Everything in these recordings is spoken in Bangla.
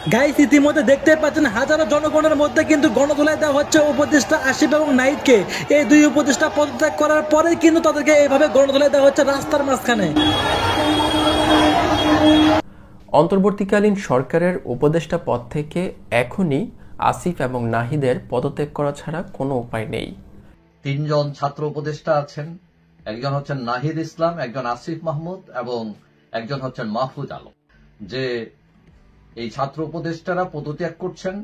গাইস, ইতিমধ্যে দেখতে পাচ্ছেন হাজারো জনগণের মধ্যে কিন্তু গণধোলাই দেওয়া হচ্ছে উপদেষ্টা আসিফ এবং নাহিদকে। এই দুই উপদেষ্টা পদত্যাগ করার পরে কিন্তু তাদেরকে এইভাবে গণধোলাই দেওয়া হচ্ছে রাস্তার মাঝখানে। অন্তর্বর্তীকালীন সরকারের উপদেষ্টা পদ থেকে এখনই আসিফ এবং নাহিদের পদত্যাগ করা ছাড়া কোনো উপায় নেই। তিনজন ছাত্র উপদেষ্টা আছেন, একজন হচ্ছেন নাহিদ ইসলাম, একজন আসিফ মাহমুদ এবং একজন হচ্ছেন মাহফুজ আলম। যে এই ছাত্র উপদেষ্টারা পদত্যাগ করছেন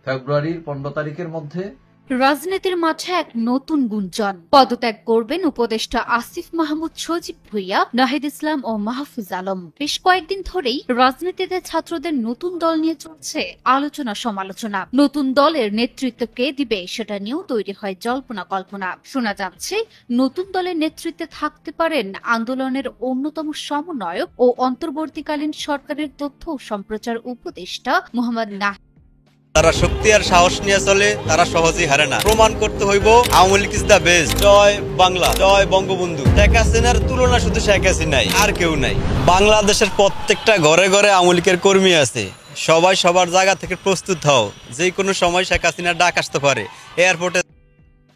ফেব্রুয়ারির 15 তারিখের মধ্যে। রাজনীতির মাঠে এক নতুন গুঞ্জন, পদত্যাগ করবেন উপদেষ্টা আসিফ মাহমুদ, সজীব ভুইয়া, নাহিদ ইসলাম ও মাহফুজ আলম। বেশ কয়েকদিন ধরেই রাজনীতিতে ছাত্রদের নতুন দল নিয়ে চলছে আলোচনা সমালোচনা। নতুন দলের নেতৃত্ব কে দিবে সেটা নিয়েও তৈরি হয় জল্পনা কল্পনা। শোনা যাচ্ছে নতুন দলের নেতৃত্বে থাকতে পারেন আন্দোলনের অন্যতম সমন্বয়ক ও অন্তর্বর্তীকালীন সরকারের তথ্য ও সম্প্রচার উপদেষ্টা মোহাম্মদ নাহিদ। তারা শক্তি আর সাহস নিয়ে চলে, তারা সহজেই হারে না। প্রমাণ করতে হইব Awami League is the best. জয় বাংলা, জয় বঙ্গবন্ধু। শেখ হাসিনার তুলনা শুধু শেখ হাসিনাই, আর কেউ নাই। বাংলাদেশের প্রত্যেকটা ঘরে ঘরে আওয়ামী লীগের কর্মী আছে। সবাই সবার জায়গা থেকে প্রস্তুত হও, যে কোনো সময় শেখ হাসিনার ডাক আসতে পারে। এয়ারপোর্টে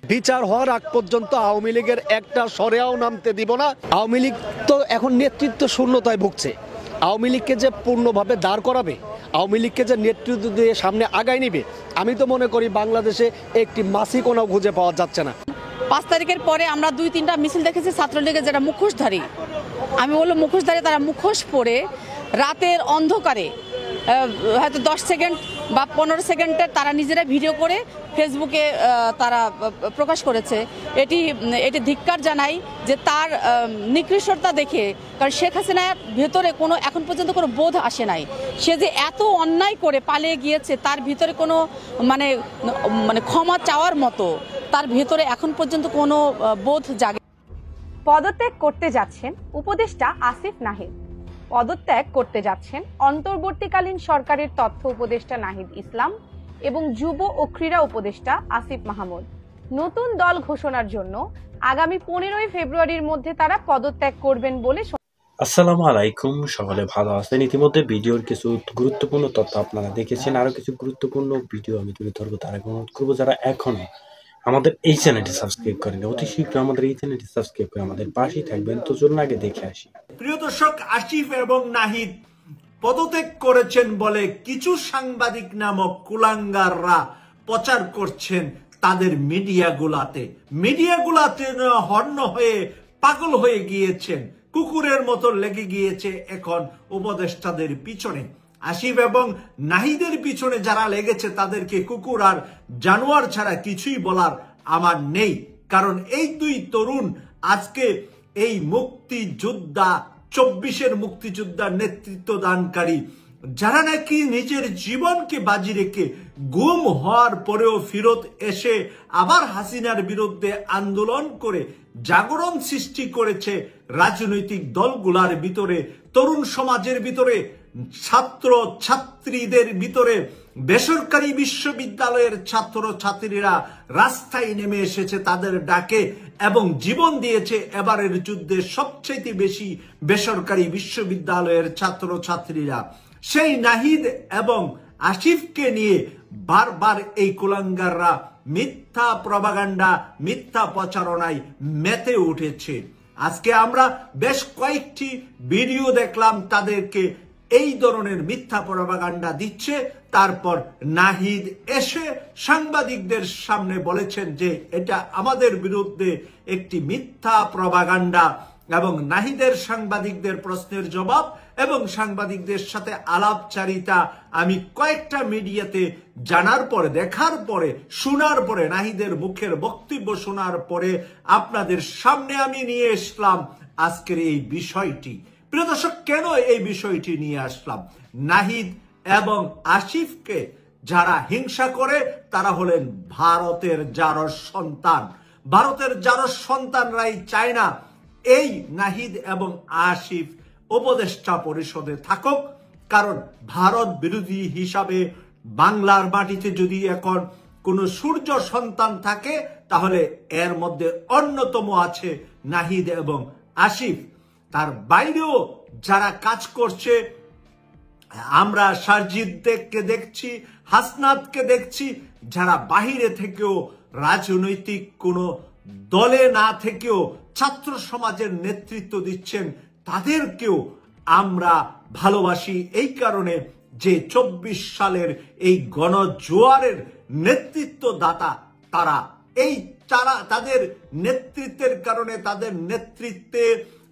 বিচার হওয়ার আগ পর্যন্ত আওয়ামী লীগের একটা সরেও নামতে দিব না। আওয়ামী লীগ তো এখন নেতৃত্ব শূন্যতায় ভুগছে। আওয়ামী লীগকে যে পূর্ণভাবে দাঁড় করাবে, আওয়ামী লীগকে যে নেতৃত্ব দিয়ে সামনে আগায় নিবে, আমি তো মনে করি বাংলাদেশে একটি মাসিকোনাও খুঁজে পাওয়া যাচ্ছে না। 5 তারিখের পরে আমরা 2-3টা মিছিল দেখেছি ছাত্রলীগের, যারা মুখোশধারী, আমি বললো মুখোশধারী, তারা মুখোশ পরে রাতের অন্ধকারে হয়তো 10 সেকেন্ড বা 15 সেকেন্ডে তারা নিজেরা ভিডিও করে ফেসবুকে তারা প্রকাশ করেছে। এটি ধিক্কার জানাই যে তার নিকৃষ্টতা দেখে, কারণ শেখ হাসিনার ভেতরে কোনো এখন পর্যন্ত কোনো বোধ আসে নাই। সে যে এত অন্যায় করে পালিয়ে গিয়েছে, তার ভিতরে কোনো মানে ক্ষমা চাওয়ার মতো তার ভেতরে এখন পর্যন্ত কোনো বোধ জাগে। পদত্যাগ করতে যাচ্ছেন উপদেষ্টা আসিফ নাহিদ। পদত্যাগ করতে যাচ্ছেন অন্তর্বর্তীকালীন সরকারের তথ্য উপদেষ্টা নাহিদ ইসলাম এবং যুব ও ক্রীড়া উপদেষ্টা আসিফ মাহমুদ। নতুন দল ঘোষণার জন্য আগামী 15 ফেব্রুয়ারির মধ্যে তারা পদত্যাগ করবেন বলে। আসসালামু আলাইকুম, সকলে ভালো আছেন? ইতিমধ্যে ভিডিওর কিছু গুরুত্বপূর্ণ তথ্য আপনারা দেখেছেন, আরো কিছু গুরুত্বপূর্ণ ভিডিও আমি তুলে ধরবো। তার আগে অনুরোধ করবো, যারা এখনো আমাদের এই চ্যানেলটি সাবস্ক্রাইব করেন, অতি শীঘ্র আমাদের এই চ্যানেলটি সাবস্ক্রাইব করে আমাদের পাশেই থাকবেন। তো চলুন আগে দেখে আসি। প্রিয় দর্শক, আসিফ এবং নাহিদ পদত্যাগ করেছেন বলে কিছু সাংবাদিক নামক কুলাঙ্গাররা প্রচার করছেন তাদের মিডিয়াগুলাতে হর্ণ হয়ে পাগল হয়ে গিয়েছেন, কুকুরের মতো লেগে গিয়েছে এখন উপদেষ্টাদের পিছনে। আসিফ এবং নাহিদের পিছনে যারা লেগেছে তাদেরকে কুকুর আর জানোয়ার ছাড়া কিছুই বলার আমার নেই। কারণ এই দুই তরুণ আজকে এই মুক্তিযোদ্ধা 24-এর মুক্তিযোদ্ধার নেতৃত্ব দানকারী, যারা নাকি নিজের জীবনকে বাজি রেখে গুম হওয়ার পরেও ফিরত এসে আবার হাসিনার বিরুদ্ধে আন্দোলন করে জাগরণ সৃষ্টি করেছে রাজনৈতিক দলগুলার ভিতরে, তরুণ সমাজের ভিতরে, ছাত্র ছাত্রীদের ভিতরে। বেসরকারি বিশ্ববিদ্যালয়ের ছাত্র ছাত্রীরা রাস্তায় নেমে এসেছে তাদের ডাকে এবং জীবন দিয়েছে এবারের যুদ্ধে সবচেয়ে বেশি বেসরকারি বিশ্ববিদ্যালয়ের ছাত্র ছাত্রীরা। সেই নাহিদ এবং আসিফকে নিয়ে বারবার এই কুলাঙ্গাররা মিথ্যা প্রপাগান্ডা, মিথ্যা প্রচারণায় মেতে উঠেছে। আজকে আমরা বেশ কয়েকটি ভিডিও দেখলাম তাদেরকে এই ধরনের মিথ্যা প্রপাগান্ডা দিচ্ছে। তারপর নাহিদ এসে সাংবাদিকদের সামনে বলেছেন যে এটা আমাদের বিরুদ্ধে একটি মিথ্যা প্রপাগান্ডা, এবং নাহিদের সাংবাদিকদের প্রশ্নের জবাব এবং সাংবাদিকদের সাথে আলাপচারিতা আমি কয়েকটা মিডিয়াতে জানার পরে, দেখার পরে, শোনার পরে, নাহিদের মুখের বক্তব্য শোনার পরে আপনাদের সামনে আমি নিয়ে আসলাম আজকের এই বিষয়টি। প্রিয় দর্শক, কেন এই বিষয়টি নিয়ে আসলাম? নাহিদ এবং আসিফকে যারা হিংসা করে তারা হলেন ভারতের জারজ সন্তান। ভারতের জারজ সন্তানরাই চায় না এই নাহিদ এবং আসিফ উপদেষ্টা পরিষদে থাকুক। কারণ ভারত বিরোধী হিসাবে বাংলার মাটিতে যদি এখন কোন সূর্য সন্তান থাকে তাহলে এর মধ্যে অন্যতম আছে নাহিদ এবং আসিফ। তার বাইরেও যারা কাজ করছে আমরা সারজিদকে দেখছি, হাসনাতকে দেখছি, যারা বাহিরে থেকেও রাজনৈতিক কোনো দলে না থেকেও ছাত্র সমাজের নেতৃত্ব দিচ্ছেন, তাদেরকেও আমরা ভালোবাসি এই কারণে যে 24 সালের এই গণজোয়ারের নেতৃত্বদাতা তারা। তাদের নেতৃত্বের কারণে, তাদের নেতৃত্বে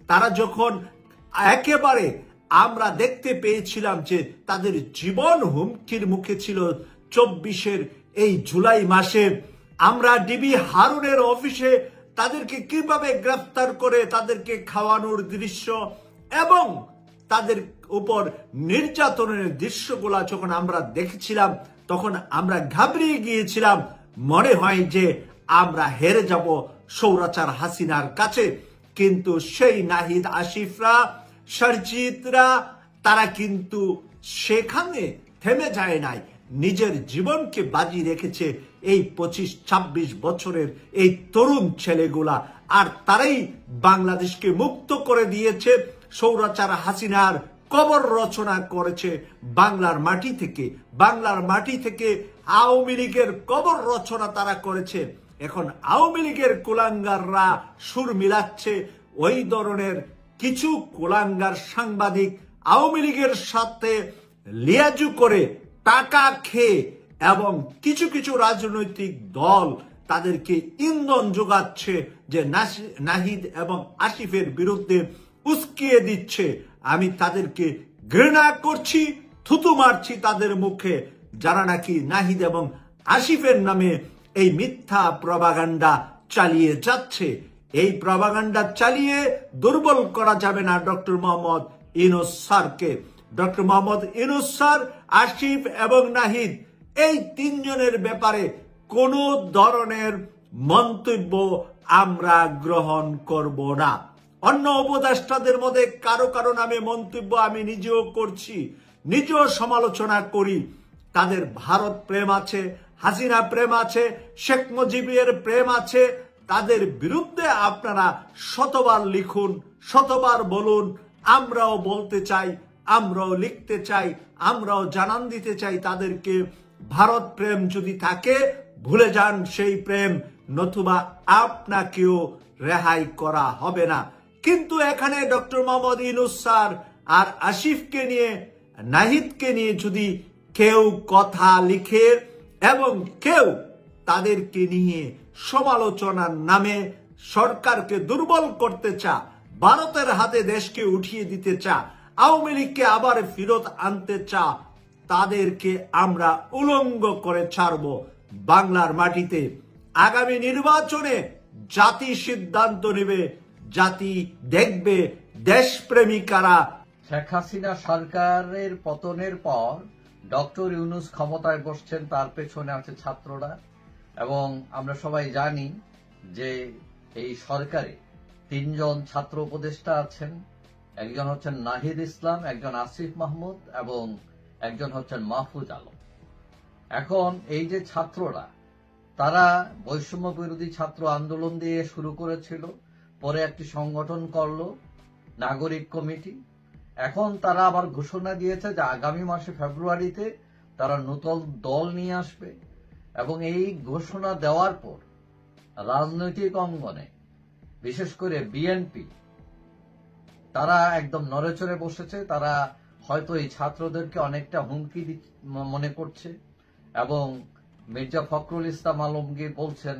তারা যখন একেবারে আমরা দেখতে পেয়েছিলাম যে তাদের জীবন হুমকির মুখে ছিল 24-এর এই জুলাই মাসে, আমরা ডিবি হারুনের অফিসে তাদেরকে কিভাবে গ্রেফতার করে তাদেরকে খাওয়ানোর দৃশ্য এবং তাদের উপর নির্যাতনের দৃশ্যগুলা যখন আমরা দেখেছিলাম, তখন আমরা ঘাবড়িয়ে গিয়েছিলাম। মনে হয় যে আমরা হেরে যাব স্বৈরাচার হাসিনার কাছে। কিন্তু সেই নাহিদ, আসিফরা, সারজিদরা তারা কিন্তু সেখানে থেমে যায় নাই, নিজের জীবনকে বাজি রেখেছে এই 25-26 বছরের এই তরুণ ছেলেগুলা। আর তারাই বাংলাদেশকে মুক্ত করে দিয়েছে স্বৈরাচার হাসিনার কবর রচনা করেছে বাংলার মাটি থেকে। বাংলার মাটি থেকে আওয়ামী লীগের কবর রচনা তারা করেছে। এখন আওয়ামী লীগের কুলাঙ্গাররা সুর মিলাচ্ছে, ওই ধরনের কিছু কুলাঙ্গার সাংবাদিক আওয়ামী লীগের সাথে লিয়াজু করে টাকা খেয়ে এবং কিছু কিছু রাজনৈতিক দল তাদেরকে ইন্ধন যোগাচ্ছে যে নাহিদ এবং আসিফের বিরুদ্ধে উস্কিয়ে দিচ্ছে। আমি তাদেরকে ঘৃণা করছি, থুতু মারছি তাদের মুখে, যারা নাকি নাহিদ এবং আসিফের নামে এই মিথ্যা প্রপাগান্ডা চালিয়ে যাচ্ছে। এই প্রপাগান্ডা চালিয়ে দুর্বল করা যাবে না ডক্টর মোহাম্মদ ইউনূস স্যারকে। ডক্টর মোহাম্মদ ইউনূস স্যার, আসিফ এবং নাহিদ এই তিনজনের ব্যাপারে কোনো ধরনের মন্তব্য আমরা গ্রহণ করব না। অন্য উপদেষ্টাদের মধ্যে কারো নামে মন্তব্য আমি নিজেও করছি, নিজেও সমালোচনা করি। তাদের ভারত প্রেম আছে, হাসিনা প্রেম আছে, শেখ মুজিবের প্রেম আছে। তাদের বিরুদ্ধে আপনারা শতবার লিখুন, শতবার বলুন। আমরাও বলতে চাই, আমরাও লিখতে চাই, আমরাও জানান দিতে চাই তাদেরকে। ভারত প্রেম যদি থাকে ভুলে যান সেই প্রেম, নতুবা আপনাকেও রেহাই করা হবে না। কিন্তু এখানে ডক্টর মোহাম্মদ ইউনূস স্যার আর আসিফকে নিয়ে, নাহিদকে নিয়ে যদি কেউ কথা লিখে এবং কেউ তাদেরকে নিয়ে সমালোচনার নামে সরকারকে দুর্বল করতে চা, ভারতের হাতে দেশকে উঠিয়ে দিতে চা, আওয়ামী লীগকে আবার ফেরত আনতে চা, তাদেরকে আমরা উলঙ্গ করে ছাড়ব বাংলার মাটিতে। আগামী নির্বাচনে জাতি সিদ্ধান্ত নেবে, জাতি দেখবে দেশপ্রেমিকারা। শেখ হাসিনা সরকারের পতনের পর ডক্টর ইউনূস ক্ষমতায় বসছেন, তার পেছনে আছে ছাত্ররা। এবং আমরা সবাই জানি যে এই সরকারে 3 জন ছাত্র উপদেষ্টা আছেন। একজন হচ্ছেন নাহিদ ইসলাম, একজন আসিফ মাহমুদ এবং একজন হচ্ছেন মাহফুজ আলম। এখন এই যে ছাত্ররা, তারা বৈষম্য বিরোধী ছাত্র আন্দোলন দিয়ে শুরু করেছিল, পরে একটি সংগঠন করলো নাগরিক কমিটি। এখন তারা আবার ঘোষণা দিয়েছে যে আগামী মাসে ফেব্রুয়ারিতে তারা নতুন দল নিয়ে আসবে। এবং এই ঘোষণা দেওয়ার পর রাজনৈতিক অঙ্গনে বিশেষ করে বিএনপি তারা একদম নড়েচড়ে বসেছে। তারা হয়তো এই ছাত্রদেরকে অনেকটা হুমকি মনে করছে এবং মির্জা ফখরুল ইসলাম আলমগীর বলছেন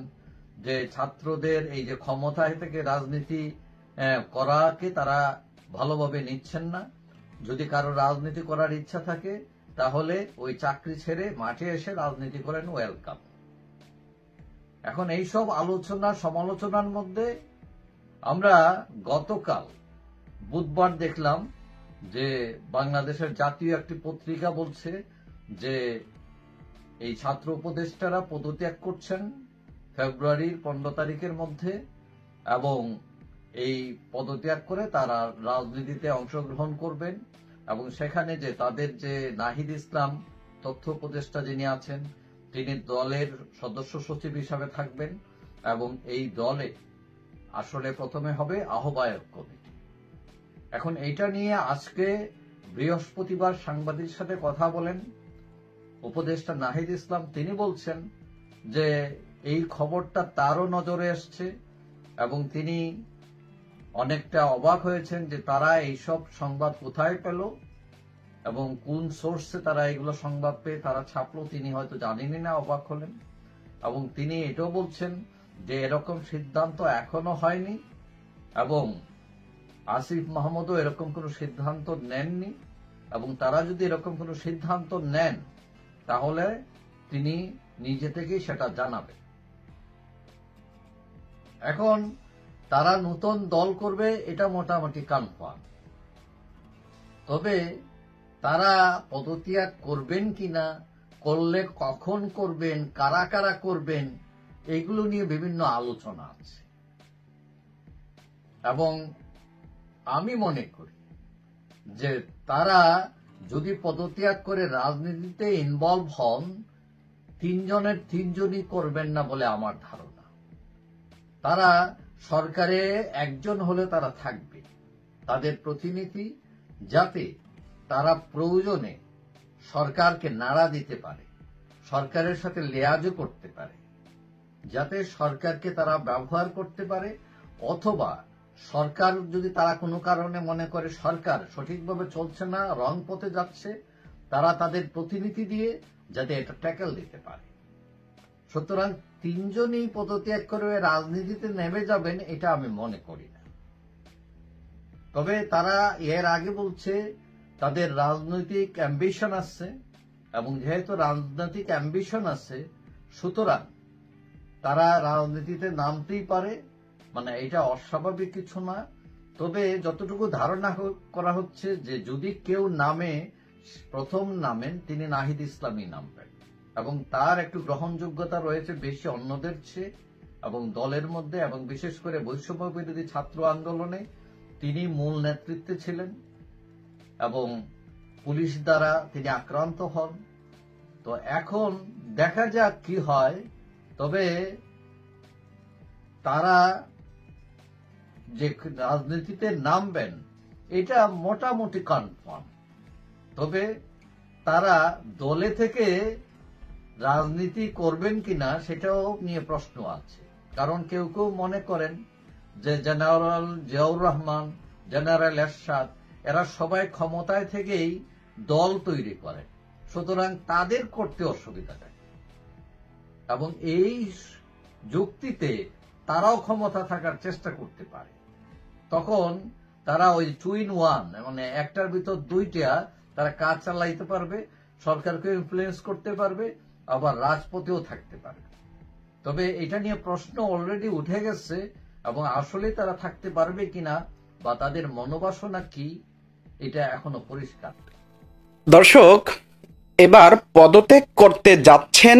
যে ছাত্রদের এই যে ক্ষমতায় থেকে রাজনীতি করাকে তারা ভালোভাবে নিচ্ছেন না। যদি কারো রাজনীতি করার ইচ্ছা থাকে তাহলে ওই চাকরি ছেড়ে মাঠে এসে রাজনীতি করেন, ওয়েলকাম। এখন এইসব আলোচনা সমালোচনার মধ্যে আমরা গতকাল বুধবার দেখলাম যে বাংলাদেশের জাতীয় একটি পত্রিকা বলছে যে এই ছাত্র উপদেষ্টারা পদত্যাগ করছেন ফেব্রুয়ারির 15 তারিখের মধ্যে এবং এই পদত্যাগ করে তারা রাজনীতিতে অংশগ্রহণ করবেন এবং সেখানে যে তাদের যে নাহিদ ইসলাম তথ্য উপদেষ্টা যিনি আছেন তিনি দলের সদস্য সচিব হিসাবে থাকবেন এবং এই দলে আসলে প্রথমে হবে আহ্বায়ক কমিটি। এখন এইটা নিয়ে আজকে বৃহস্পতিবার সাংবাদিকদের সাথে কথা বলেন উপদেষ্টা নাহিদ ইসলাম। তিনি বলছেন যে এই খবরটা তারও নজরে এসছে এবং তিনি অনেকটা অবাক হয়েছেন যে তারা এইসব সংবাদ কোথায় পেল এবং কোন সোর্সে তারা এগুলো সংবাদ পেয়ে তারা ছাপলো, তিনি হয়তো জানেনই না, অবাক হলেন। এবং তিনি এটাও বলছেন যে এরকম সিদ্ধান্ত এখনো হয়নি এবং আসিফ মাহমুদও এরকম কোনো সিদ্ধান্ত নেননি, এবং তারা যদি এরকম কোনো সিদ্ধান্ত নেন তাহলে তিনি নিজে থেকেই সেটা জানাবেন। এখন তারা নতুন দল করবে এটা মোটামুটি কনফার্ম, তবে তারা পদত্যাগ করবেন কিনা, করলে কখন করবেন, কারা কারা করবেন, এগুলো নিয়ে বিভিন্ন আলোচনা আছে। এবং আমি মনে করি যে তারা যদি পদত্যাগ করে রাজনীতিতে ইনভলভ হন, তিনজনের তিনজনই করবেন না বলে আমার ধারণা। তারা সরকারে একজন হলে তারা থাকবে, তাদের প্রতিনিধি, যাতে তারা প্রয়োজনে সরকারকে নাড়া দিতে পারে, সরকারের সাথে লেয়াজও করতে পারে, যাতে সরকারকে তারা ব্যবহার করতে পারে, অথবা সরকার যদি তারা কোনো কারণে মনে করে সরকার সঠিকভাবে চলছে না, রং পথে যাচ্ছে, তারা তাদের প্রতিনিধি দিয়ে যাতে এটা ট্যাকেল দিতে পারে। সুতরাং তিনজনই পদত্যাগ করে রাজনীতিতে নেমে যাবেন এটা আমি মনে করি না। তবে তারা এর আগে বলছে তাদের রাজনৈতিক অ্যাম্বিশন আছে, এবং যেহেতু রাজনৈতিক অ্যাম্বিশন আছে সুতরাং তারা রাজনীতিতে নামতেই পারে, মানে এটা অস্বাভাবিক কিছু না। তবে যতটুকু ধারণা করা হচ্ছে যে যদি কেউ নামে, প্রথম নামেন তিনি নাহিদ ইসলামই নামবেন, এবং তার একটু গ্রহণযোগ্যতা রয়েছে বেশি অন্যদের চেয়ে, এবং দলের মধ্যে এবং বিশেষ করে বৈষম্য বিরোধী ছাত্র আন্দোলনে তিনি মূল নেতৃত্বে ছিলেন এবং পুলিশ দ্বারা তিনি আক্রান্ত হন। তো এখন দেখা যাক কি হয়। তবে তারা যে রাজনীতিতে নামবেন এটা মোটামুটি কনফার্ম, তবে তারা দলে থেকে রাজনীতি করবেন কিনা সেটাও নিয়ে প্রশ্ন আছে। কারণ কেউ কেউ মনে করেন যে জেনারেল জিয়াউর রহমান, জেনারেল এরশাদ এরা সবাই ক্ষমতায় থেকেই দল তৈরি করে, সুতরাং তাদের করতে অসুবিধা নেই, এবং এই যুক্তিতে তারাও ক্ষমতা থাকার চেষ্টা করতে পারে। তখন তারা ওই 2 in 1, মানে একটার ভিতর দুইটা, তারা কাজ চালাইতে পারবে, সরকারকে ইনফ্লুয়েন্স করতে পারবে, আবার রাজপথেও থাকতে পারবে। তবে এটা নিয়ে প্রশ্ন অলরেডি উঠে গেছে, এবং আসলে তারা থাকতে পারবে কিনা বা তাদের মনোবাসনা কি এটা এখনো পরিষ্কার। দর্শক, এবার পদত্যাগ করতে যাচ্ছেন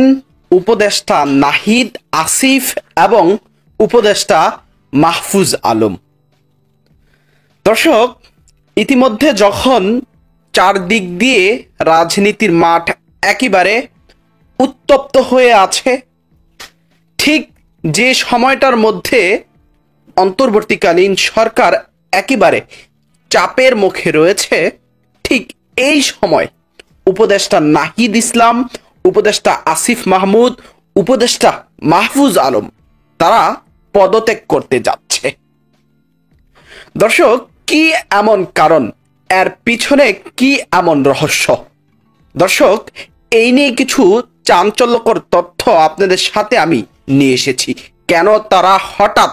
উপদেষ্টা নাহিদ, আসিফ এবং উপদেষ্টা মাহফুজ আলম। দর্শক, ইতিমধ্যে যখন চারদিক দিয়ে রাজনীতির মাঠ একেবারে উত্তপ্ত হয়ে আছে, ঠিক যে সময়টার মধ্যে অন্তর্বর্তীকালীন সরকার একেবারে চাপের মুখে রয়েছে, ঠিক এই সময় উপদেষ্টা নাহিদ ইসলাম, উপদেষ্টা আসিফ মাহমুদ, উপদেষ্টা মাহফুজ আলম তারা পদত্যাগ করতে যাচ্ছে। দর্শক, কি এমন কারণ, এর পিছনে কি এমন রহস্য? দর্শক, এই নিয়ে কিছু চাঞ্চল্যকর তথ্য আপনাদের সাথে আমি নিয়ে এসেছি। কেন তারা হঠাৎ,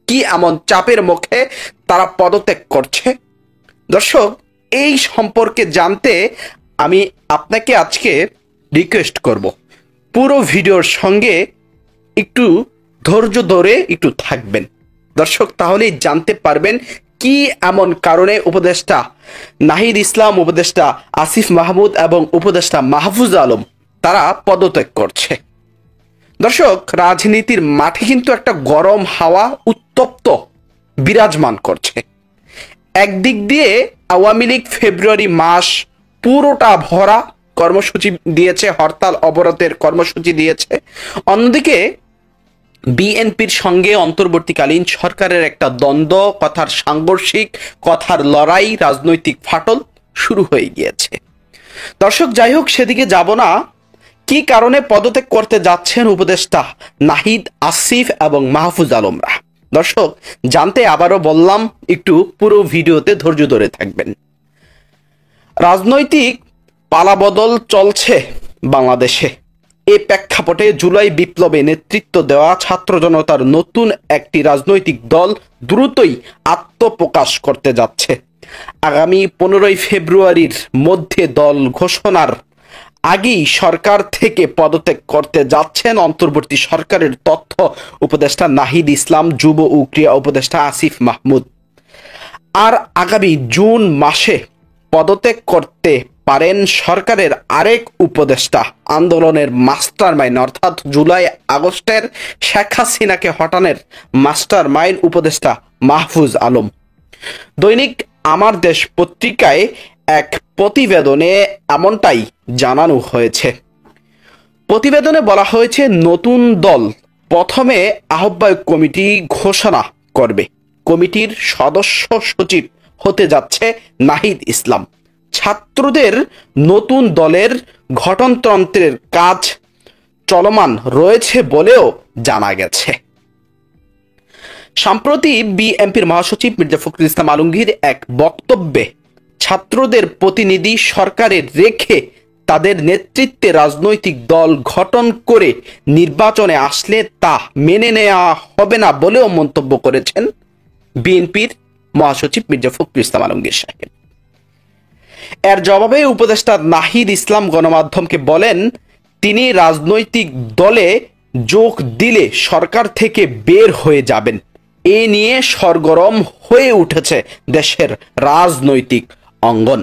কি এমন চাপের মুখে তারা পদত্যাগ করছে? দর্শক, এই সম্পর্কে জানতে আমি আপনাকে আজকে রিকোয়েস্ট করব পুরো ভিডিওর সঙ্গে একটু ধৈর্য ধরে একটু থাকবেন। দর্শক, তাহলেই জানতে পারবেন কি এমন কারণে উপদেষ্টা নাহিদ ইসলাম, উপদেষ্টা আসিফ মাহমুদ এবং উপদেষ্টা মাহফুজ আলম তারা পদত্যাগ করছে। দর্শক, রাজনীতির মাঠে কিন্তু একটা গরম হাওয়া উত্তপ্ত বিরাজমান করছে। একদিক দিয়ে আওয়ামী লীগ ফেব্রুয়ারি মাস পুরোটা ভরা কর্মসূচি দিয়েছে, হরতাল অবরোধের কর্মসূচি দিয়েছে। অন্যদিকে বিএনপির সঙ্গে অন্তর্বর্তীকালীন সরকারের একটা দ্বন্দ্ব, কথার সাংঘর্ষিক, কথার লড়াই, রাজনৈতিক ফাটল শুরু হয়ে গিয়েছে। দর্শক, যাই হোক, সেদিকে যাব না। কি কারণে পদত্যাগ করতে যাচ্ছেন উপদেষ্টা নাহিদ, আসিফ এবং মাহফুজ আলমরা? দর্শক, জানতে আবারও বললাম, একটু পুরো ভিডিওতে ধৈর্য ধরে থাকবেন। রাজনৈতিক পালাবদল চলছে বাংলাদেশে। এই প্রেক্ষাপটে জুলাই বিপ্লবে নেতৃত্ব দেওয়া ছাত্র জনতার নতুন একটি রাজনৈতিক দল দ্রুতই আত্মপ্রকাশ করতে যাচ্ছে। আগামী 15 ফেব্রুয়ারির মধ্যে দল ঘোষণার আগেই সরকার থেকে পদত্যাগ করতে যাচ্ছেন অন্তর্বর্তী সরকারের তথ্য উপদেষ্টা নাহিদ ইসলাম, যুব ও ক্রীড়া উপদেষ্টা আসিফ মাহমুদ। আর আগামী জুন মাসে পদত্যাগ করতে পারেন সরকারের আরেক উপদেষ্টা, আন্দোলনের মাস্টারমাইন্ড অর্থাৎ জুলাই আগস্টের শেখ হাসিনাকে হটানোর মাস্টারমাইন্ড উপদেষ্টা মাহফুজ আলম। দৈনিক আমার দেশ পত্রিকায় এক প্রতিবেদনে এমনটাই জানানো হয়েছে। প্রতিবেদনে বলা হয়েছে, নতুন দল প্রথমে আহ্বায়ক কমিটি ঘোষণা করবে। কমিটির সদস্য সচিব হতে যাচ্ছে নাহিদ ইসলাম। ছাত্রদের নতুন দলের গঠনতন্ত্রের কাজ চলমান রয়েছে বলেও জানা গেছে। সম্প্রতি বিএনপির মহাসচিব মির্জা ফখরুল ইসলাম আলমগীর এক বক্তব্যে ছাত্রদের প্রতিনিধি সরকারে রেখে তাদের নেতৃত্বে রাজনৈতিক দল গঠন করে নির্বাচনে আসলে তা মেনে নেওয়া হবে না বলেও মন্তব্য করেছেন বিএনপির মহাসচিব মির্জা ফখরুল ইসলাম আলমগীর সাহেব। এর জবাবে উপদেষ্টা নাহিদ ইসলাম গণমাধ্যমকে বলেন, তিনি রাজনৈতিক দলে যোগ দিলে সরকার থেকে বের হয়ে যাবেন। এ নিয়ে সরগরম হয়ে উঠেছে দেশের রাজনৈতিক অঙ্গন।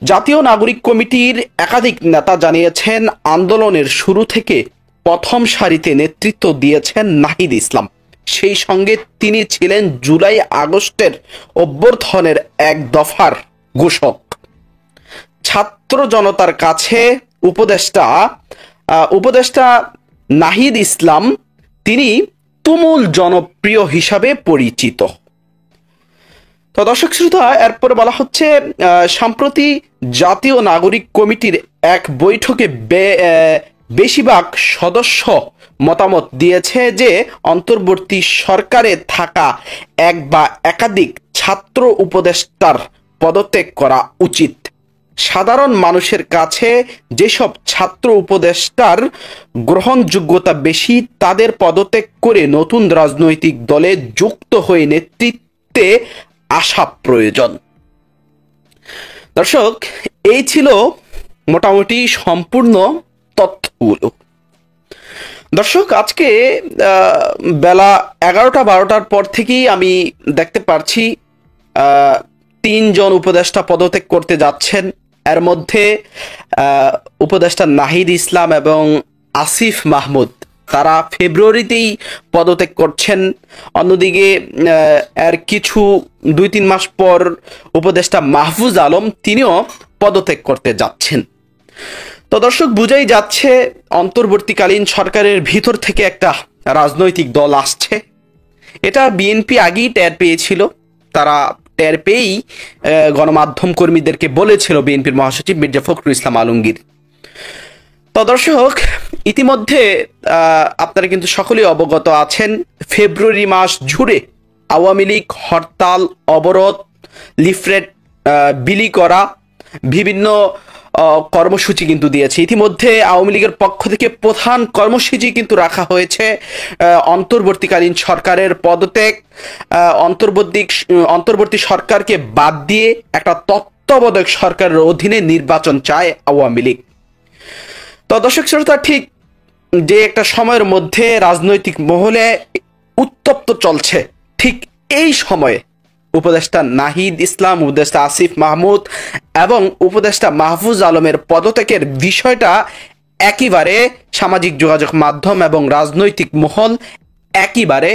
জাতীয় নাগরিক কমিটির একাধিক নেতা জানিয়েছেন, আন্দোলনের শুরু থেকে প্রথম সারিতে নেতৃত্ব দিয়েছেন নাহিদ ইসলাম। সেই সঙ্গে তিনি ছিলেন জুলাই আগস্টের অভ্যর্থনের এক দফার ঘোষক। ছাত্র জনতার কাছে উপদেষ্টা নাহিদ ইসলাম তিনি তুমুল জনপ্রিয় হিসাবে পরিচিত। তো দর্শক শ্রোতা, এরপরে বলা হচ্ছে, সম্প্রতি জাতীয় নাগরিক কমিটির এক বৈঠকে বেশিরভাগ সদস্য মতামত দিয়েছে যে অন্তর্বর্তী সরকারে থাকা এক বা একাধিক ছাত্র উপদেষ্টার পদত্যাগ করা উচিত। সাধারণ মানুষের কাছে যেসব ছাত্র উপদেষ্টার গ্রহণযোগ্যতা বেশি, তাদের পদত্যাগ করে নতুন রাজনৈতিক দলে যুক্ত হয়ে নেতৃত্বে আসা প্রয়োজন। দর্শক, এই ছিল মোটামুটি সম্পূর্ণ তথ্যগুলো। দর্শক, আজকে বেলা 11টা-12টার পর থেকেই আমি দেখতে পারছি 3 জন উপদেষ্টা পদত্যাগ করতে যাচ্ছেন। এর মধ্যে উপদেষ্টা নাহিদ ইসলাম এবং আসিফ মাহমুদ তারা ফেব্রুয়ারিতেই পদত্যাগ করছেন। অন্যদিকে এর কিছু 2-3 মাস পর উপদেষ্টা মাহফুজ আলম তিনিও পদত্যাগ করতে যাচ্ছেন। তো দর্শক, বুঝাই যাচ্ছে অন্তর্বর্তীকালীন সরকারের ভিতর থেকে একটা রাজনৈতিক দল আসছে। এটা বিএনপি আগেই টের পেয়েছিল। তারা টের পেয়েই গণমাধ্যম কর্মীদেরকে বলেছিল বিএনপির মহাসচিব মির্জা ফখরুল ইসলাম আলমগীর। তো দর্শক, ইতিমধ্যে আপনারা কিন্তু সকলেই অবগত আছেন, ফেব্রুয়ারি মাস জুড়ে আওয়ামী লীগ হরতাল, অবরোধ, লিফলেট বিলি করা, বিভিন্ন কর্মসূচি কিন্তু দিয়েছে। ইতিমধ্যে আওয়ামী লীগের পক্ষ থেকে প্রধান কর্মসূচি কিন্তু রাখা হয়েছে অন্তর্বর্তীকালীন সরকারের পদত্যাগ, অন্তর্বর্তী সরকারকে বাদ দিয়ে একটা তত্ত্বাবধায়ক সরকারের অধীনে নির্বাচন চায় আওয়ামী লীগ। তো দর্শক শ্রোতা, ঠিক যে একটা সময়ের মধ্যে রাজনৈতিক মহলে উত্তপ্ত চলছে, ঠিক এই সময়ে উপদেষ্টা নাহিদ ইসলাম, উপদেষ্টা আসিফ মাহমুদ এবং উপদেষ্টা মাহফুজ আলমের পদত্যাগের বিষয়টা একেবারে সামাজিক যোগাযোগ মাধ্যম এবং রাজনৈতিক মহল একেবারে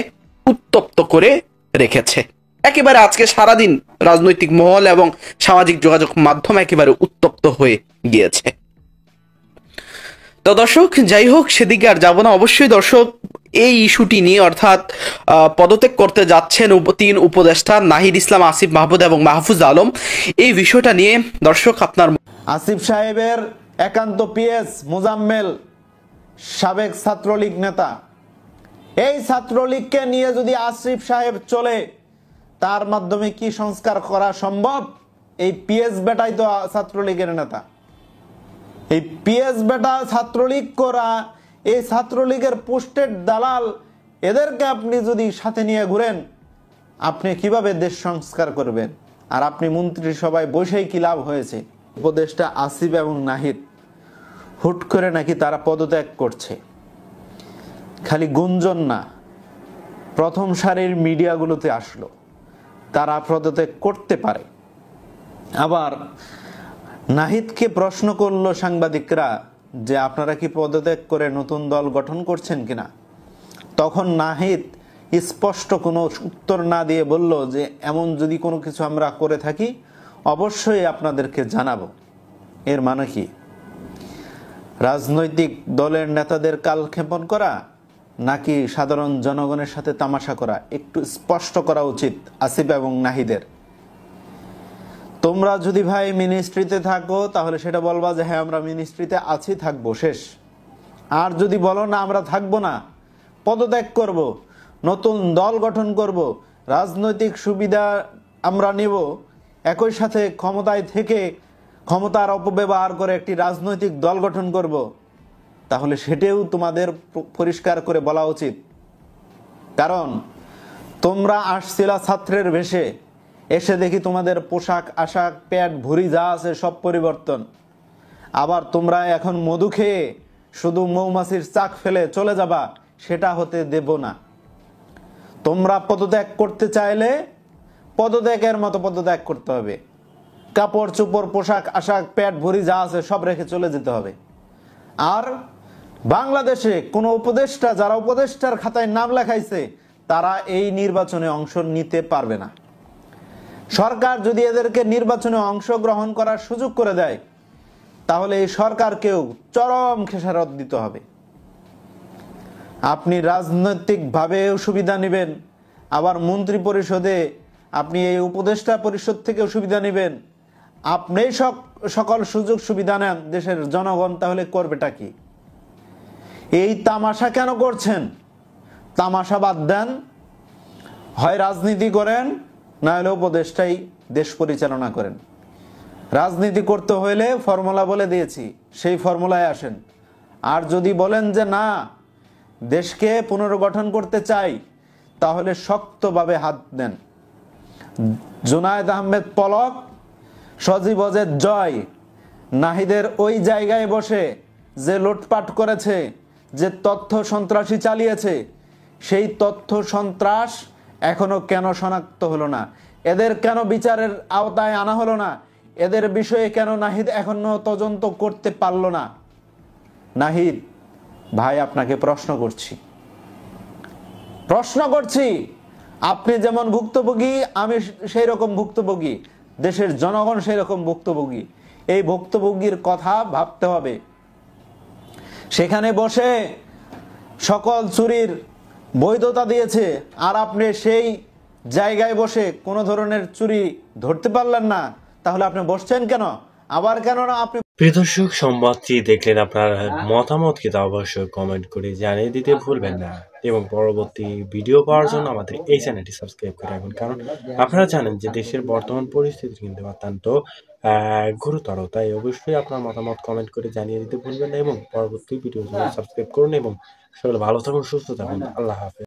উত্তপ্ত করে রেখেছে। একেবারে আজকে সারাদিন রাজনৈতিক মহল এবং সামাজিক যোগাযোগ মাধ্যম একেবারে উত্তপ্ত হয়ে গিয়েছে। তো দর্শক, যাই হোক, সেদিকে আর যাব না। অবশ্যই দর্শক, এই ইস্যুটি নিয়ে, অর্থাৎ পদত্যাগ করতে যাচ্ছেন 3 উপদেষ্টা নাহিদ ইসলাম, আসিফ মাহমুদ এবং মাহফুজ আলম, এই বিষয়টা নিয়ে দর্শক আপনার। আসিফ সাহেবের একান্ত পিএস মোজাম্মেল সাবেক ছাত্রলীগ নেতা, এই ছাত্রলীগকে নিয়ে যদি আসিফ সাহেব চলে, তার মাধ্যমে কি সংস্কার করা সম্ভব? এই পিএস বেটাই তো ছাত্রলীগের নেতা, এই পিএস বেটা ছাত্রলীগ করা, এই ছাত্রলীগের পোস্টেড দালাল, এদেরকে আপনি যদি সাথে নিয়ে ঘুরেন, আপনি কিভাবে দেশ সংস্কার করবেন? আর আপনি মন্ত্রিসভায় বসেই কি লাভ হয়েছে? উপদেষ্টা আসিফ এবং নাহিদ হুট করে নাকি তারা পদত্যাগ করছে, খালি গুঞ্জন না, প্রথম সারির মিডিয়াগুলোতে আসলো তারা পদত্যাগ করতে পারে। আবার নাহিদকে প্রশ্ন করলো সাংবাদিকরা যে আপনারা কি পদত্যাগ করে নতুন দল গঠন করছেন কিনা? তখন নাহিদ স্পষ্ট কোনো উত্তর না দিয়ে বলল যে এমন যদি কোনো কিছু আমরা করে থাকি অবশ্যই আপনাদেরকে জানাবো। এর মানে কি? রাজনৈতিক দলের নেতাদের কালক্ষেপণ করা নাকি সাধারণ জনগণের সাথে তামাশা করা? একটু স্পষ্ট করা উচিত আসিফ এবং নাহিদের। তোমরা যদি ভাই মিনিস্ট্রিতে থাকো তাহলে সেটা বলবা যে হ্যাঁ আমরা মিনিস্ট্রিতে আছি, থাকবো, শেষ। আর যদি বলো না আমরা থাকবো না, পদত্যাগ করব, নতুন দল গঠন করব, রাজনৈতিক সুবিধা আমরা নেব, একই সাথে ক্ষমতায় থেকে ক্ষমতার অপব্যবহার করে একটি রাজনৈতিক দল গঠন করব, তাহলে সেটাও তোমাদের পরিষ্কার করে বলা উচিত। কারণ তোমরা আসছিলা ছাত্রের বেশে, এসে দেখি তোমাদের পোশাক আশাক পেট ভুঁড়ি যা আছে সব পরিবর্তন। আবার তোমরা এখন মধু খেয়ে শুধু মৌমাছির চাক ফেলে চলে যাবা, সেটা হতে দেব না। তোমরা পদত্যাগ করতে চাইলে পদত্যাগের মতো পদত্যাগ করতে হবে, কাপড় চোপড় পোশাক আশাক পেট ভুঁড়ি যা আছে সব রেখে চলে যেতে হবে। আর বাংলাদেশে কোনো উপদেষ্টা, যারা উপদেষ্টার খাতায় নাম লেখাইছে, তারা এই নির্বাচনে অংশ নিতে পারবে না। সরকার যদি এদেরকে নির্বাচনে অংশগ্রহণ করার সুযোগ করে দেয়, তাহলে এই সরকারকেও চরম খেসারত দিতে হবে। আপনি রাজনৈতিকভাবেও সুবিধা নেবেন, আবার মন্ত্রী পরিষদে আপনি এই উপদেষ্টা পরিষদ থেকেও সুবিধা নেবেন, আপনি সকল সুযোগ সুবিধা নেন, দেশের জনগণ তাহলে করবেটা কি? এই তামাশা কেন করছেন? তামাশা বাদ দেন, হয় রাজনীতি করেন, না হলে উপদেষ্টাই দেশ পরিচালনা করেন। রাজনীতি করতে হইলে ফর্মুলা বলে দিয়েছি, সেই ফর্মুলায় আসেন। আর যদি বলেন যে না, দেশকে পুনর্গঠন করতে চাই, তাহলে শক্তভাবে হাত দেন। জুনায়েদ আহমেদ পলক, সজীব ওয়াজেদ জয়, নাহিদের ওই জায়গায় বসে যে লুটপাট করেছে, যে তথ্য সন্ত্রাসী চালিয়েছে, সেই তথ্য সন্ত্রাস এখনো কেন শনাক্ত হলো না? এদের কেন বিচারের আওতায় আনা হলো না? এদের বিষয়ে কেন নাহিদ এখনো তদন্ত করতে পারলো না? নাহিদ ভাই, আপনাকে প্রশ্ন করছি, আপনি যেমন ভুক্তভোগী, আমি সেই রকম ভুক্তভোগী, দেশের জনগণ সেই রকম ভুক্তভোগী। এই ভুক্তভোগীর কথা ভাবতে হবে। সেখানে বসে সকল চুরির বৈধতা দিয়েছে, আর আপনি সেই জায়গায় বসে কোনো ধরনের চুরি ধরতে পারলেন না, তাহলে আপনি বসছেন কেন? আবার কেন না আপনি? প্রিয় দর্শক, সংবাদটি দেখলেন, আপনার মতামত কিন্তু অবশ্যই কমেন্ট করে জানিয়ে দিতে ভুলবেন না, এবং পরবর্তী ভিডিও পাওয়ার জন্য আমাদের এই চ্যানেলটি সাবস্ক্রাইব করে রাখুন। কারণ আপনারা জানেন যে দেশের বর্তমান পরিস্থিতি কিন্তু অত্যন্ত গুরুতর, তাই অবশ্যই আপনার মতামত কমেন্ট করে জানিয়ে দিতে ভুলবেন না, এবং পরবর্তী ভিডিও সাবস্ক্রাইব করুন, এবং সকলে ভালো থাকুন, সুস্থ থাকুন। আল্লাহ হাফেজ।